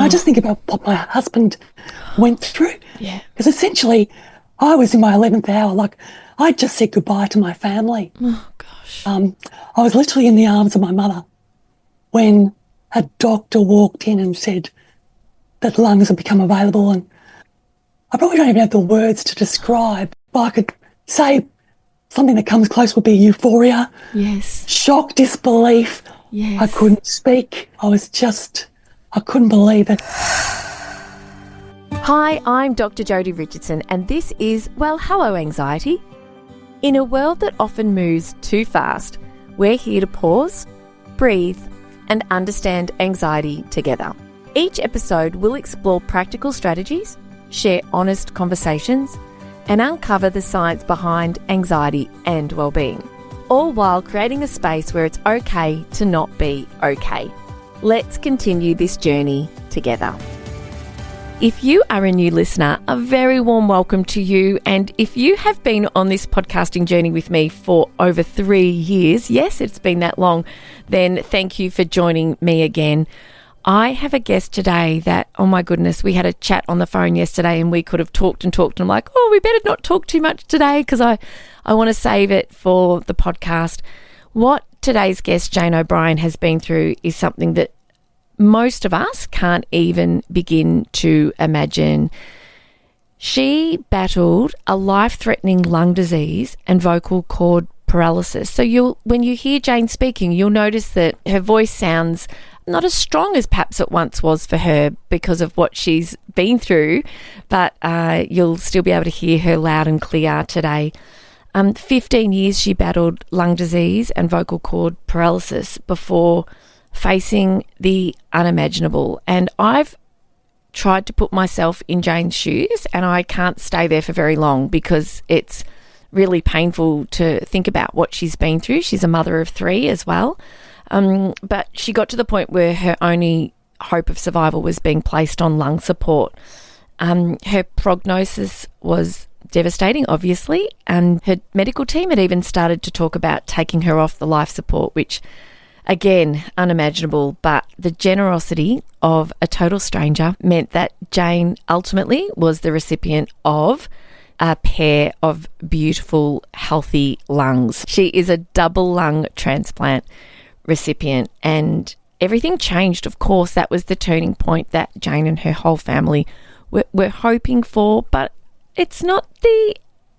I just think about what my husband went through. Yeah. Because essentially I was in my 11th hour. Like, I just said goodbye to my family. Oh, gosh. I was literally in the arms of my mother when a doctor walked in and said that lungs had become available, and I probably don't even have the words to describe, but I could say something that comes close would be euphoria. Yes. Shock, disbelief. Yes. I couldn't speak. I couldn't believe it. Hi, I'm Dr. Jodi Richardson, and this is, well, hello anxiety. In a world that often moves too fast, we're here to pause, breathe, and understand anxiety together. Each episode will explore practical strategies, share honest conversations, and uncover the science behind anxiety and well-being, all while creating a space where it's okay to not be okay. Let's continue this journey together. If you are a new listener, a very warm welcome to you. And if you have been on this podcasting journey with me for over 3 years, yes, it's been that long, then thank you for joining me again. I have a guest today that, oh my goodness, we had a chat on the phone yesterday and we could have talked and talked. And I'm like, oh, we better not talk too much today because I want to save it for the podcast. What today's guest, Jane O'Brien, has been through is something that most of us can't even begin to imagine. She battled a life-threatening lung disease and vocal cord paralysis. So when you hear Jane speaking, you'll notice that her voice sounds not as strong as perhaps it once was for her because of what she's been through, but you'll still be able to hear her loud and clear today. 15 years she battled lung disease and vocal cord paralysis before facing the unimaginable. And I've tried to put myself in Jane's shoes, and I can't stay there for very long because it's really painful to think about what she's been through. She's a mother of 3 as well. But she got to the point where her only hope of survival was being placed on lung support. Her prognosis was devastating, obviously, and her medical team had even started to talk about taking her off the life support, which, again, unimaginable, but the generosity of a total stranger meant that Jane ultimately was the recipient of a pair of beautiful, healthy lungs. She is a double lung transplant recipient, and everything changed. Of course, that was the turning point that Jane and her whole family were hoping for, but it's not the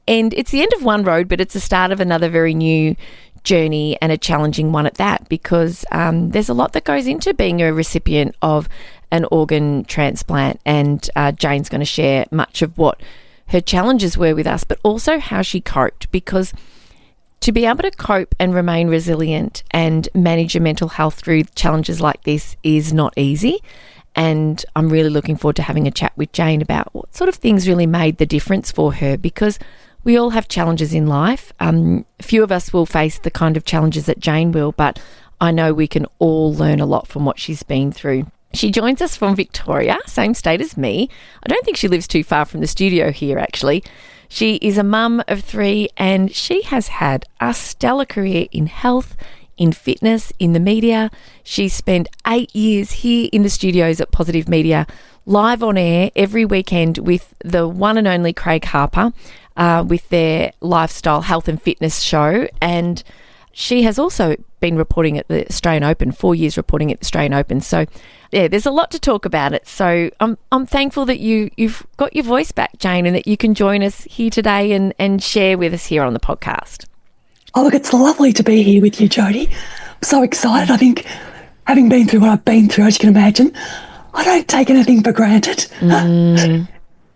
end. It's the end of one road, but it's the start of another very new journey, and a challenging one at that, because there's a lot that goes into being a recipient of an organ transplant, and Jane's going to share much of what her challenges were with us, but also how she coped, because to be able to cope and remain resilient and manage your mental health through challenges like this is not easy. And I'm really looking forward to having a chat with Jane about what sort of things really made the difference for her, because we all have challenges in life. Few of us will face the kind of challenges that Jane will, but I know we can all learn a lot from what she's been through. She joins us from Victoria, same state as me. I don't think she lives too far from the studio here, actually. She is a mum of 3, and she has had a stellar career in health, in fitness, in the media. She spent 8 years here in the studios at Positive Media, live on air every weekend with the one and only Craig Harper, with their lifestyle, health and fitness show. And she has also been reporting at the Australian Open, 4 years reporting at the Australian Open. So, yeah, there's a lot to talk about it. So I'm thankful that you've got your voice back, Jane, and that you can join us here today and share with us here on the podcast. Oh, look, it's lovely to be here with you, Jodi. I'm so excited. I think, having been through what I've been through, as you can imagine, I don't take anything for granted. I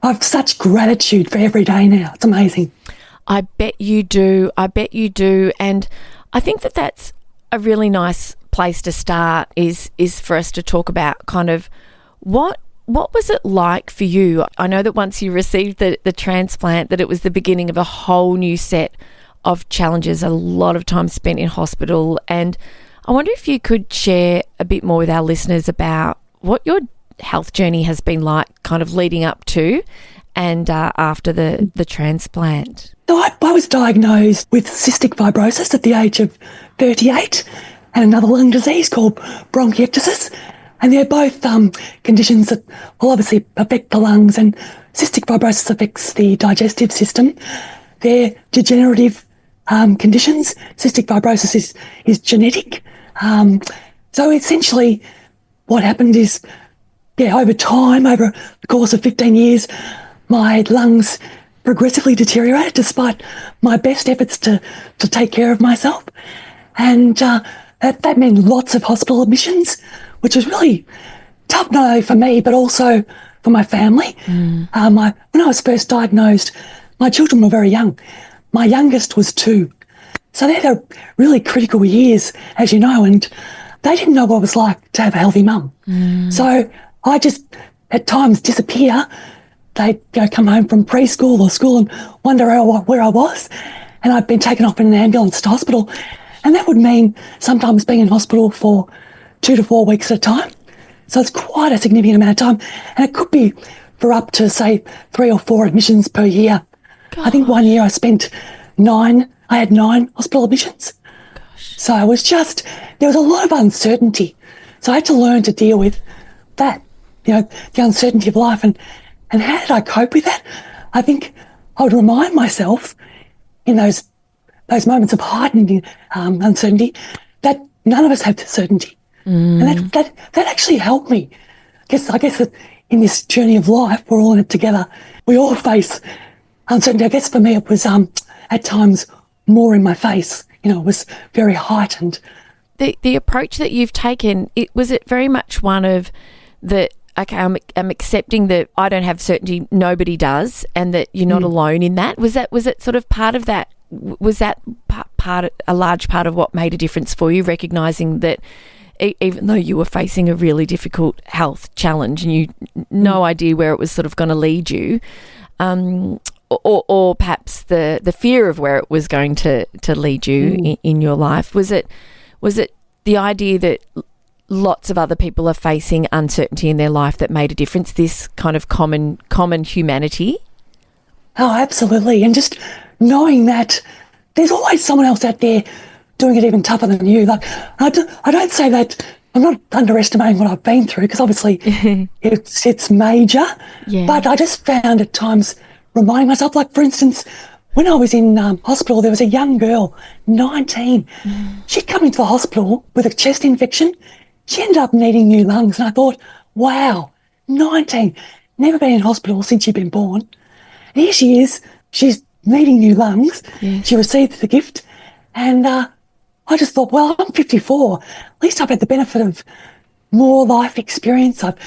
have such gratitude for every day now. It's amazing. I bet you do. And I think that that's a really nice place to start is for us to talk about kind of what was it like for you? I know that once you received the transplant, that it was the beginning of a whole new set of challenges, a lot of time spent in hospital. And I wonder if you could share a bit more with our listeners about what your health journey has been like kind of leading up to and after the transplant. So I was diagnosed with cystic fibrosis at the age of 38 and another lung disease called bronchiectasis. And they're both conditions that will obviously affect the lungs, and cystic fibrosis affects the digestive system. They're degenerative conditions. Cystic fibrosis is genetic. So essentially what happened is, over time, over the course of 15 years, my lungs progressively deteriorated despite my best efforts to take care of myself. And that meant lots of hospital admissions, which was really tough, not only for me, but also for my family. When I was first diagnosed, my children were very young. My youngest was 2. So they're the really critical years, as you know, and they didn't know what it was like to have a healthy mum. So I just, at times, disappear. They'd come home from preschool or school and wonder where I was. And I'd been taken off in an ambulance to hospital. And that would mean sometimes being in hospital for 2 to 4 weeks at a time. So it's quite a significant amount of time. And it could be for up to, say, 3 or 4 admissions per year. Gosh. I think one year I spent 9, I had 9 hospital admissions. Gosh. So it was just, there was a lot of uncertainty. So I had to learn to deal with that, the uncertainty of life. And how did I cope with that? I think I would remind myself in those moments of heightened uncertainty that none of us have certainty. And that actually helped me. I guess that in this journey of life, we're all in it together. We all face uncertainty. I guess for me it was at times more in my face. It was very heightened. The approach that you've taken, was it very much one of the, okay, I'm accepting that I don't have certainty, nobody does, and that you're not alone in that? Was it sort of part of that? Was that a large part of what made a difference for you, recognising that even though you were facing a really difficult health challenge and you no idea where it was sort of going to lead you, or perhaps the fear of where it was going to lead you in your life? Was it the idea that lots of other people are facing uncertainty in their life that made a difference, this kind of common humanity? Oh, absolutely. And just knowing that there's always someone else out there doing it even tougher than you. Like, I don't say that, I'm not underestimating what I've been through, because obviously it's major. Yeah. But I just found at times reminding myself, like, for instance, when I was in hospital, there was a young girl, 19. She'd come into the hospital with a chest infection. She ended up needing new lungs. And I thought, wow, 19, never been in hospital since she'd been born. And here she is, she's needing new lungs. Yes. She received the gift. And I just thought, well, I'm 54. At least I've had the benefit of more life experience. I've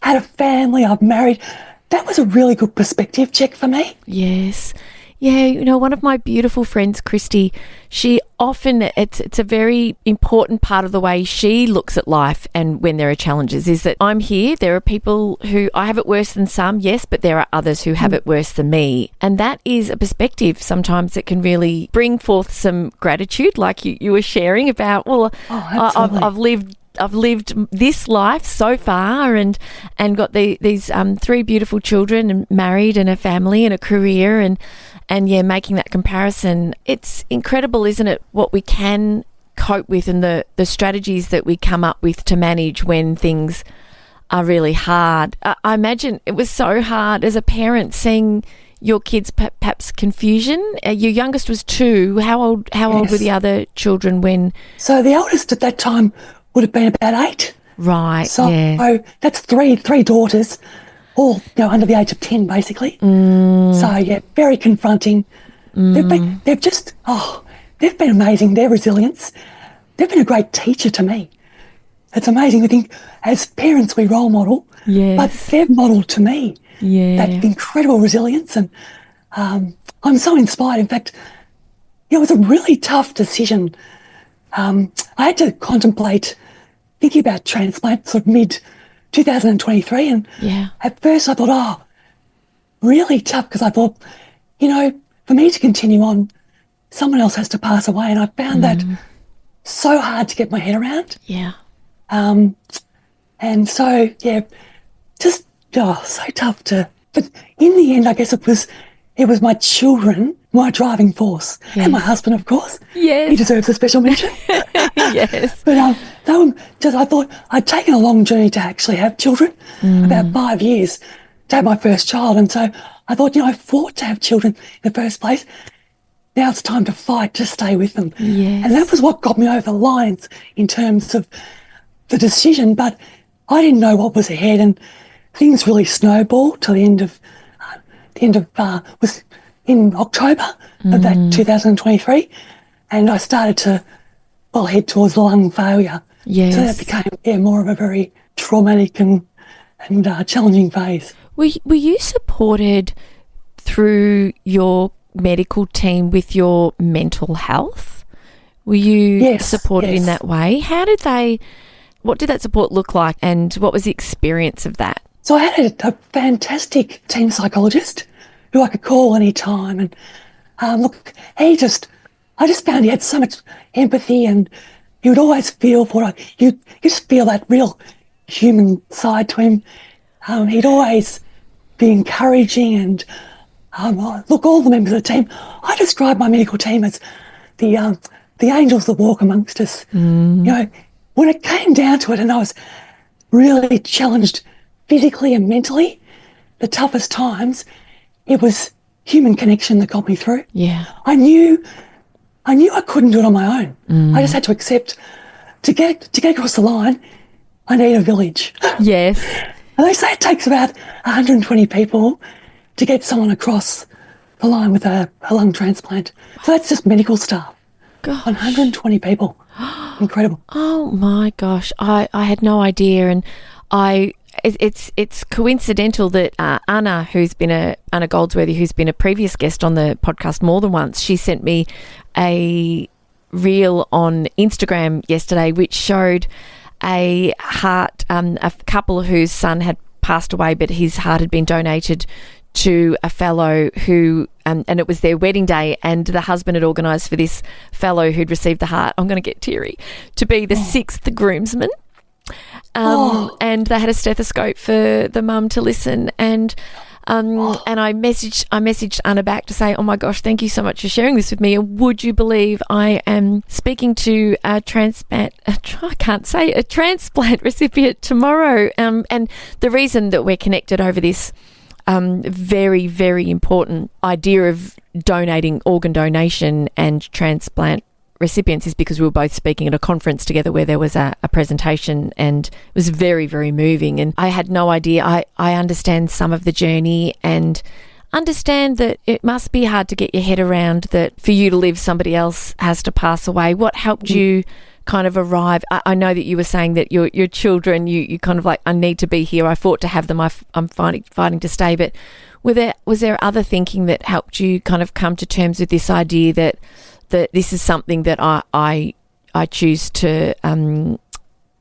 had a family, I've married. That was a really good perspective check for me. Yes. Yeah, one of my beautiful friends, Christy, she often, it's a very important part of the way she looks at life and when there are challenges, is that I'm here, there are people who, I have it worse than some, yes, but there are others who have it worse than me. And that is a perspective sometimes that can really bring forth some gratitude, like you were sharing about, well, I've lived this life so far and got these 3 beautiful children and married and a family and a career and making that comparison. It's incredible, isn't it, what we can cope with and the strategies that we come up with to manage when things are really hard. I imagine it was so hard as a parent seeing your kids perhaps confusion. Your youngest was 2. How old were the other children when? So the eldest at that time would have been about 8. Right. So that's three daughters, all under the age of 10, basically. So very confronting. They've been amazing. Their resilience. They've been a great teacher to me. It's amazing to think as parents we role model, but they've modelled to me that incredible resilience, and I'm so inspired. In fact, it was a really tough decision. I had to contemplate thinking about transplant sort of mid-2023, and at first I thought, really tough, because I thought, for me to continue on, someone else has to pass away, and I found that so hard to get my head around. Yeah. And so, just so tough but in the end, I guess it was it was my children, my driving force, and my husband, of course. Yes. He deserves a special mention. Yes. But they were I thought I'd taken a long journey to actually have children, about 5 years to have my first child. And so I thought, I fought to have children in the first place. Now it's time to fight to stay with them. Yes. And that was what got me over the lines in terms of the decision. But I didn't know what was ahead, and things really snowballed till the end of was in October of that 2023, and I started to head towards lung failure. Yes. So that became more of a very traumatic and challenging phase. Were you supported through your medical team with your mental health? Were you supported in that way? What did that support look like, and what was the experience of that? So I had a fantastic team psychologist who I could call any time, and I just found he had so much empathy, and he would always feel for it. You just feel that real human side to him. He'd always be encouraging, and all the members of the team. I describe my medical team as the angels that walk amongst us. When it came down to it, and I was really challenged physically and mentally, the toughest times, it was human connection that got me through. Yeah. I knew I couldn't do it on my own. I just had to accept to get across the line, I need a village. Yes. And they say it takes about 120 people to get someone across the line with a lung transplant. So that's just medical staff. Gosh. 120 people. Incredible. Oh my gosh. I had no idea, and it's coincidental that Anna Goldsworthy, who's been a previous guest on the podcast more than once, she sent me a reel on Instagram yesterday which showed a couple whose son had passed away, but his heart had been donated to a fellow who, and it was their wedding day, and the husband had organised for this fellow who'd received the heart, I'm going to get teary, to be the sixth groomsman. And they had a stethoscope for the mum to listen, and I messaged Anna back to say, oh my gosh, thank you so much for sharing this with me, and would you believe I am speaking to a transplant recipient tomorrow, and the reason that we're connected over this very, very important idea of organ donation and transplant recipients is because we were both speaking at a conference together where there was a presentation, and it was very, very moving. And I had no idea. I understand some of the journey and understand that it must be hard to get your head around that for you to live, somebody else has to pass away. What helped you kind of arrive? I know that you were saying that your children, you kind of like, I need to be here. I fought to have them. I'm fighting to stay. But was there other thinking that helped you kind of come to terms with this idea that this is something that I choose to,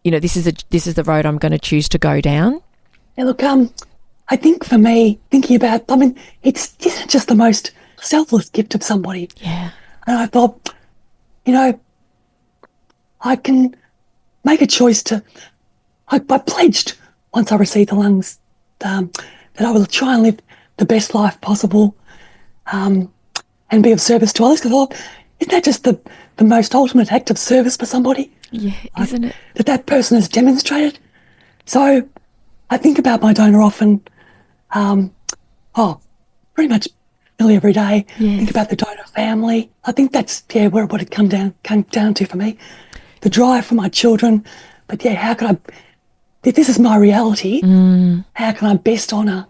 this is the road I'm going to choose to go down? Yeah, look, I think for me, thinking about, it's just the most selfless gift of somebody. Yeah. And I thought, I can make a choice I pledged once I received the lungs that I will try and live the best life possible and be of service to others. Because I thought, isn't that just the most ultimate act of service for somebody? Yeah, isn't it? That person has demonstrated. So I think about my donor often, pretty much nearly every day. Yes. Think about the donor family. I think that's, what it came down to for me. The drive for my children. But, how can if this is my reality, how can I best honour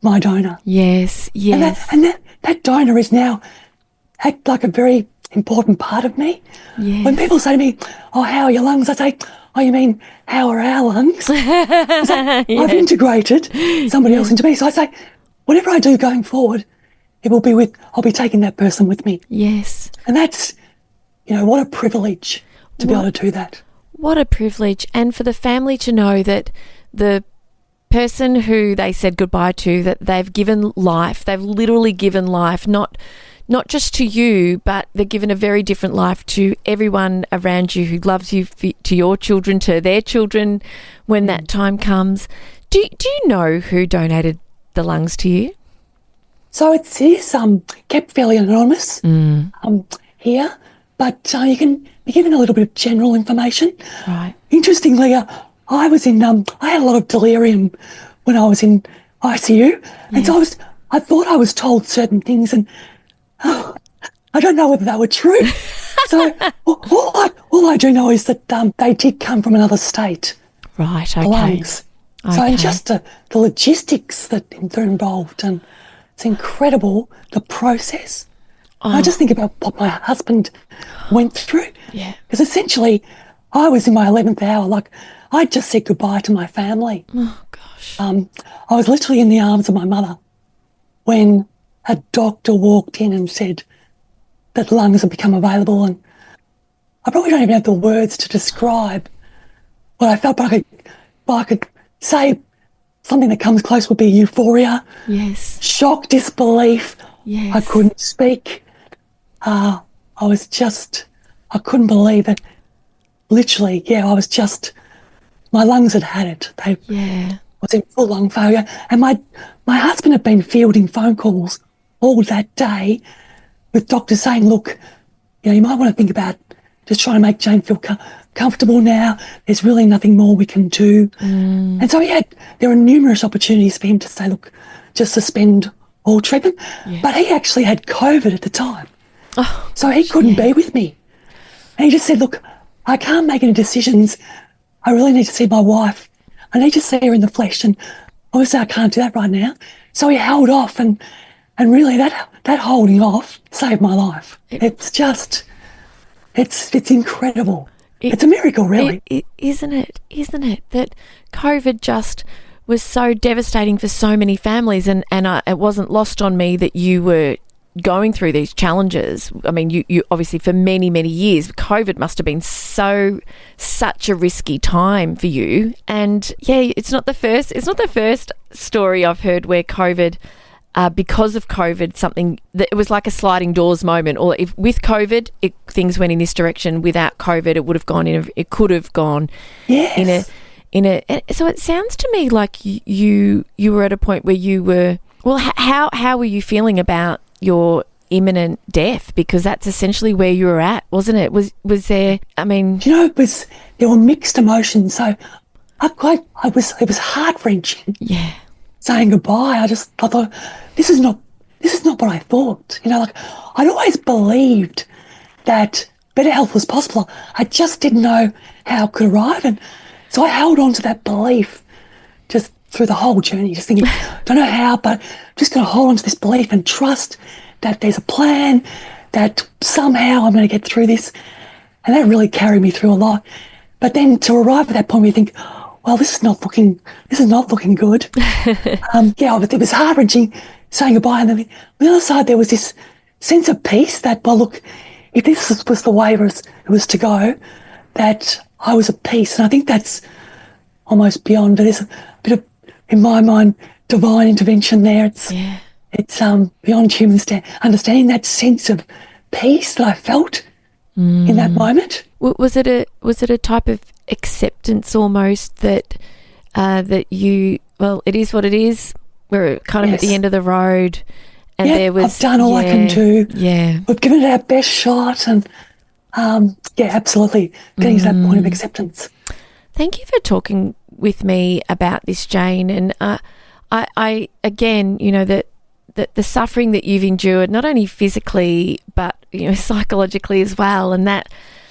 my donor? Yes, yes. And that donor is now act like a very important part of me. Yes. When people say to me, oh, how are your lungs? I say, oh, you mean, how are our lungs? I say, I've integrated somebody else into me. So I say, whatever I do going forward, I'll be taking that person with me. Yes. And that's, what a privilege to be able to do that. What a privilege. And for the family to know that the person who they said goodbye to, that they've given life, they've literally given life, not just to you, but they're given a very different life to everyone around you who loves you, to your children, to their children when that time comes. Do you know who donated the lungs to you? So it is kept fairly anonymous here, but you can be given a little bit of general information. Right. Interestingly, I was I had a lot of delirium when I was in ICU, and so Yes. I thought I was told certain things, and I don't know whether they were true. So all I do know is that they did come from another state, Right. the Okay. lungs. So and just the logistics that they're involved, and it's incredible, the process. I just think about what my husband went through. Yeah. Because essentially, I was in my 11th hour. Like, I just said goodbye to my family. Oh gosh. I was literally in the arms of my mother when a doctor walked in and said that lungs had become available. And I probably don't even have the words to describe what I felt, but I could say something that comes close would be euphoria, Yes. shock, disbelief. Yes. I couldn't speak. I couldn't believe it. Literally, my lungs had it. They Yeah. was in full lung failure. And my husband had been fielding phone calls all that day with doctors saying, look, you might want to think about just trying to make Jane feel comfortable now. There's really nothing more we can do. And so there were numerous opportunities for him to say, look, just suspend all treatment. Yeah. But he actually had COVID at the time. Oh, So he couldn't be with me. And he just said, look, I can't make any decisions. I really need to see my wife. I need to see her in the flesh. And obviously I can't do that right now. So he held off, and really that holding off saved my life. It's incredible. It's a miracle, really. Isn't it? Isn't it? That COVID just was so devastating for so many families, and it wasn't lost on me that you were going through these challenges. I mean, you obviously for many, many years, COVID must have been such a risky time for you. And yeah, it's not the first story I've heard where COVID, because of COVID, something that it was like a sliding doors moment. Or if with COVID, things went in this direction. Without COVID, it could have gone Yes. So it sounds to me like you were at a point where you were, well, how were you feeling about your imminent death? Because that's essentially where you were at, wasn't it? Was there, I mean... there were mixed emotions. So it was heart-wrenching. Yeah. Saying goodbye. I thought, this is not what I thought. I'd always believed that better health was possible. I just didn't know how it could arrive. And so I held on to that belief just through the whole journey, just thinking, don't know how, but I'm just going to hold on to this belief and trust that there's a plan, that somehow I'm going to get through this. And that really carried me through a lot. But then to arrive at that point where you think, well, this is not looking good. It was heart-wrenching saying goodbye. And then on the other side, there was this sense of peace that, well, look, if this was the way it was to go, that I was at peace. And I think that's almost beyond, but there's a bit of, in my mind, divine intervention there. It's beyond human understanding, that sense of peace that I felt in that moment. Was it a type of acceptance almost that you, well, it is what it is. We're kind of at the end of the road, and there was, I've done all I can do. Yeah, we've given it our best shot, and absolutely getting to that point of acceptance. Thank you for talking with me about this, Jane. And I again, the suffering that you've endured, not only physically but psychologically as well, and that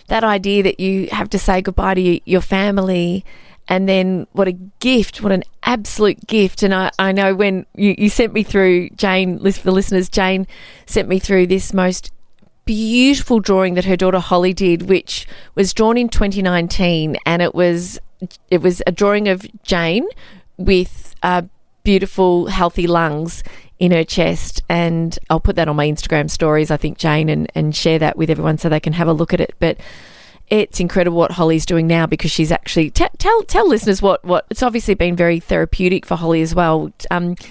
idea that you have to say goodbye to your family, and then what an absolute gift. And I know when you sent me through, Jane, for the listeners, Jane sent me through this most beautiful drawing that her daughter Holly did, which was drawn in 2019, and it was a drawing of Jane with beautiful, healthy lungs in her chest. And I'll put that on my Instagram stories, I think, Jane, and share that with everyone so they can have a look at it. But it's incredible what Holly's doing now, because she's actually tell listeners what it's obviously been very therapeutic for Holly as well.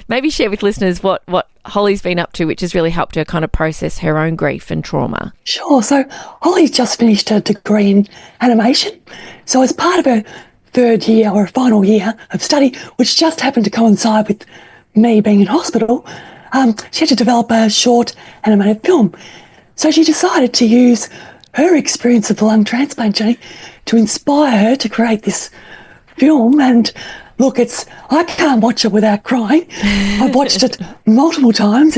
Maybe share with listeners what Holly's been up to, which has really helped her kind of process her own grief and trauma. Sure. So Holly's just finished a degree in animation. So as part of her third year or a final year of study, which just happened to coincide with me being in hospital, she had to develop a short animated film. So she decided to use her experience of the lung transplant journey to inspire her to create this film. And look, I can't watch it without crying. I've watched it multiple times.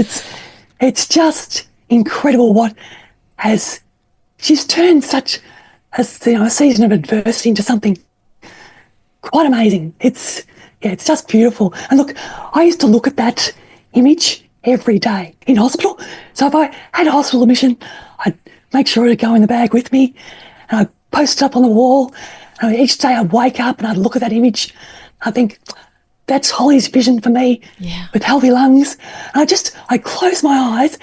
It's just incredible she's turned such a season of adversity into something quite amazing. It's just beautiful. And look, I used to look at that image every day in hospital. So if I had a hospital admission, I'd make sure to go in the bag with me and I'd post it up on the wall. And each day I'd wake up and I'd look at that image. I think that's Holly's vision for me with healthy lungs. And I close my eyes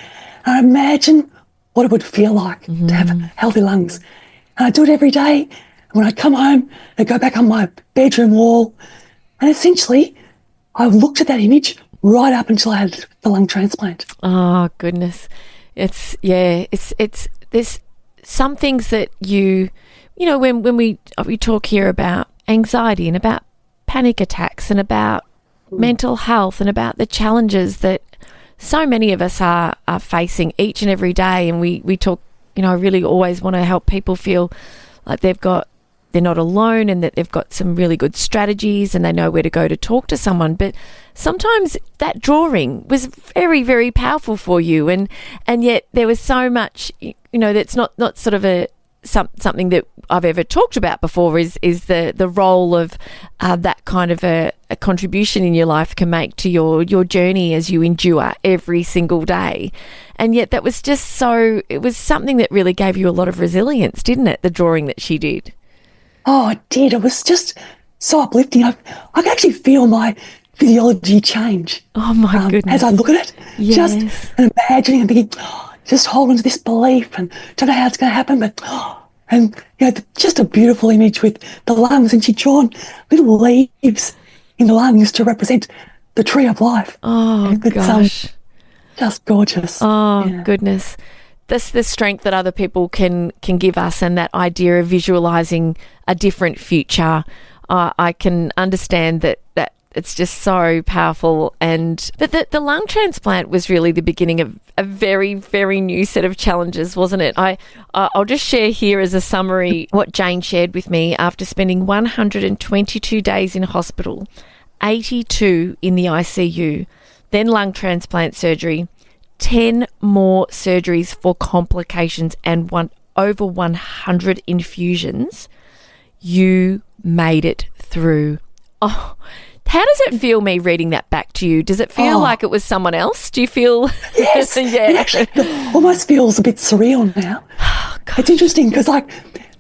and I imagine what it would feel like to have healthy lungs. And I do it every day. And when I come home, I go back on my bedroom wall and essentially I looked at that image right up until I had the lung transplant. Oh, goodness. There's some things that when we talk here about anxiety and about panic attacks and about mental health and about the challenges that so many of us are facing each and every day. And we talk, I really always want to help people feel like they're not alone and that they've got some really good strategies and they know where to go to talk to someone. But sometimes that drawing was very, very powerful for you. And yet there was so much, that's not sort of something that I've ever talked about before is the role of that kind of a contribution in your life can make to your journey as you endure every single day. And yet that was just it was something that really gave you a lot of resilience, didn't it, the drawing that she did? Oh, it did. It was just so uplifting. I could actually feel my physiology change. Oh, my goodness. As I look at it, just imagining and thinking, just hold on to this belief and don't know how it's going to happen, but just a beautiful image with the lungs, and she'd drawn little leaves in the lungs to represent the tree of life. Oh, gosh. Just gorgeous. Oh, goodness. That's the strength that other people can give us, and that idea of visualising a different future. I can understand that it's just so powerful. But the lung transplant was really the beginning of a very, very new set of challenges, wasn't it? I'll just share here as a summary what Jane shared with me after spending 122 days in hospital, 82 in the ICU, then lung transplant surgery, 10 more surgeries for complications and over 100 infusions. You made it through. Oh, how does it feel, me reading that back to you? Does it feel like it was someone else? Do you feel... Yes. It actually almost feels a bit surreal now. Oh, it's interesting because,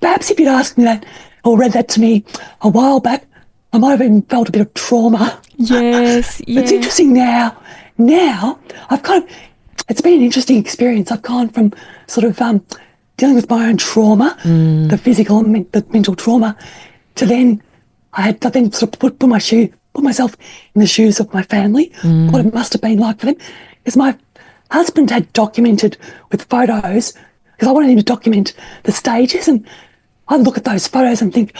perhaps if you'd asked me that or read that to me a while back, I might have even felt a bit of trauma. Yes, yeah. It's interesting now. Now, it's been an interesting experience. I've gone from sort of dealing with my own trauma, the physical and the mental trauma, to then I then sort of put myself in the shoes of my family, what it must have been like for them. Because my husband had documented with photos, because I wanted him to document the stages, and I look at those photos and think,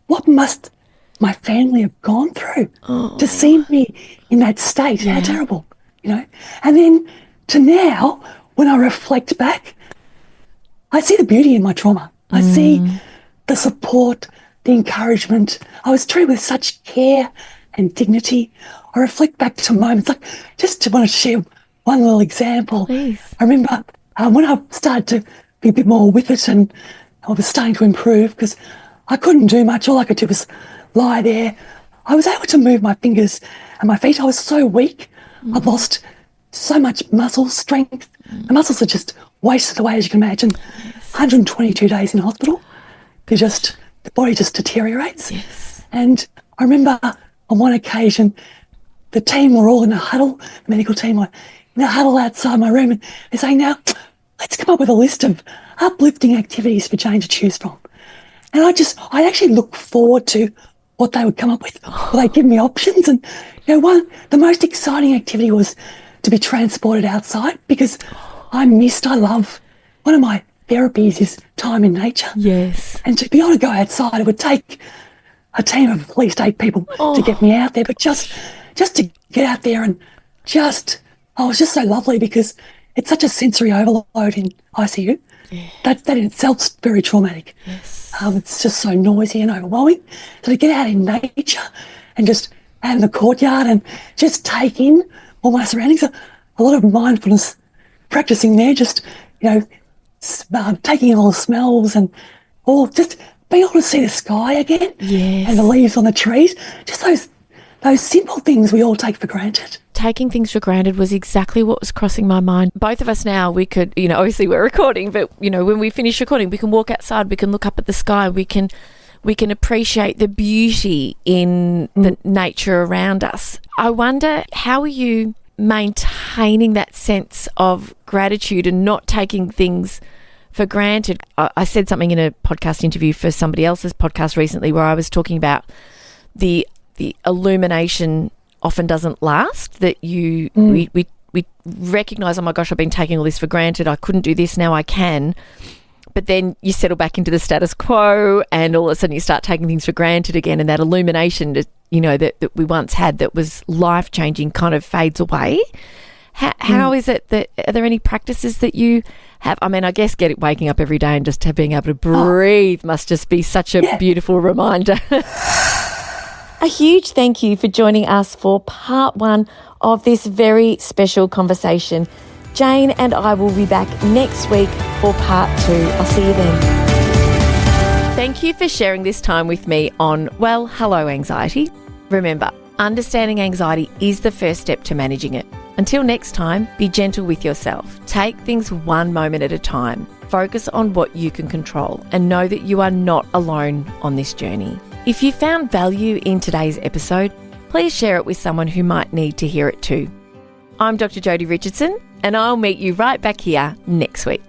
what must my family have gone through to see me in that state? How terrible, And then to now, when I reflect back, I see the beauty in my trauma. I see the support, the encouragement. I was treated with such care and dignity. I reflect back to moments, just want to share one little example. Please. I remember when I started to be a bit more with it and I was starting to improve, because I couldn't do much. All I could do was lie there. I was able to move my fingers and my feet. I was so weak. I'd lost so much muscle strength. The muscles are just wasted away, as you can imagine. 122 days in hospital. The body just deteriorates. Yes. And I remember on one occasion, the team were all in a huddle, the medical team were in a huddle outside my room, and they're saying, now, let's come up with a list of uplifting activities for Jane to choose from. And I actually look forward to what they would come up with. Well, they'd give me options. And, the most exciting activity was to be transported outside, because I love, one of my therapies is time in nature. Yes. And to be able to go outside, it would take a team of at least 8 people to get me out there. But just to get out there and just Oh, it was just so lovely because it's such a sensory overload in ICU. Yeah. That in itself's very traumatic. Yes. It's just so noisy and overwhelming. So to get out in nature and just out in the courtyard and just take in all my surroundings, a lot of mindfulness practicing there, just, taking in all the smells and all, just being able to see the sky again. Yes. And the leaves on the trees. Just those simple things we all take for granted. Taking things for granted was exactly what was crossing my mind. Both of us now, we could, obviously we're recording, but, when we finish recording, we can walk outside, we can look up at the sky, we can appreciate the beauty in the nature around us. I wonder, how are you maintaining that sense of gratitude and not taking things for granted? I said something in a podcast interview for somebody else's podcast recently where I was talking about the illumination often doesn't last, that we recognise, oh my gosh, I've been taking all this for granted, I couldn't do this, now I can. But then you settle back into the status quo and all of a sudden you start taking things for granted again, and that illumination that we once had that was life-changing kind of fades away. How is it that, are there any practices that you have? I mean, I guess waking up every day and just being able to breathe must just be such a beautiful reminder. A huge thank you for joining us for part 1 of this very special conversation. Jane and I will be back next week for part 2. I'll see you then. Thank you for sharing this time with me on Well, Hello Anxiety. Remember, understanding anxiety is the first step to managing it. Until next time, be gentle with yourself. Take things one moment at a time. Focus on what you can control and know that you are not alone on this journey. If you found value in today's episode, please share it with someone who might need to hear it too. I'm Dr. Jodi Richardson, and I'll meet you right back here next week.